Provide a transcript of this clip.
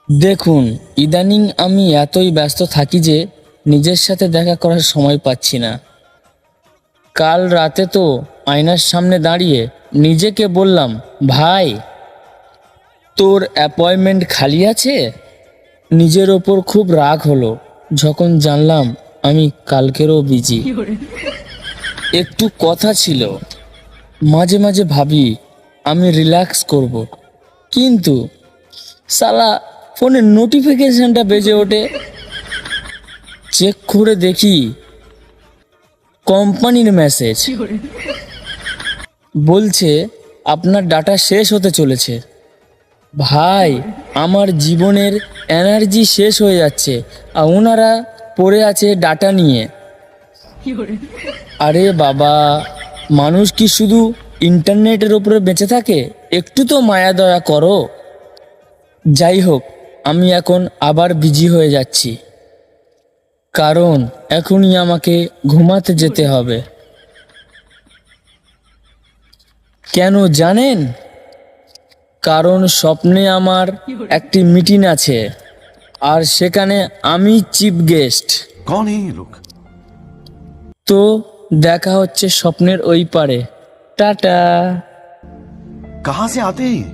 দেখুন, ইদানিং আমি এতই ব্যস্ত থাকি যে নিজের সাথে দেখা করার সময় পাচ্ছি না। কাল রাতে তো আয়নার সামনে দাঁড়িয়ে নিজেকে বললাম, ভাই তোর অ্যাপয়েন্টমেন্ট খালি আছে। নিজের ওপর খুব রাগ হলো যখন জানলাম আমি কালকেরও বিজি। একটু কথা ছিল, মাঝে মাঝে ভাবি আমি রিল্যাক্স করব, কিন্তু সালা ফোনের নোটিফিকেশনটা বেজে ওঠে। চেক করে দেখি কোম্পানির মেসেজ, বলছে আপনার ডাটা শেষ হতে চলেছে। ভাই, আমার জীবনের এনার্জি শেষ হয়ে যাচ্ছে আর ওনারা পড়ে আছে ডাটা নিয়ে। আরে বাবা, মানুষ কি শুধু ইন্টারনেটের উপরে বেঁচে থাকে? একটু তো মায়া দয়া করো। যাই হোক, আমি এখন আবার বিজি হয়ে যাচ্ছি, কারণ এখনই আমাকে ঘুমাতে যেতে হবে। কেন জানেন? কারণ স্বপ্নে আমার একটি মিটিং আছে, আর সেখানে আমি চিফ গেস্ট। कौन है ये लोग? তো দেখা হচ্ছে স্বপ্নের ওই পারে। টাটা। कहाँ से आते हैं ये?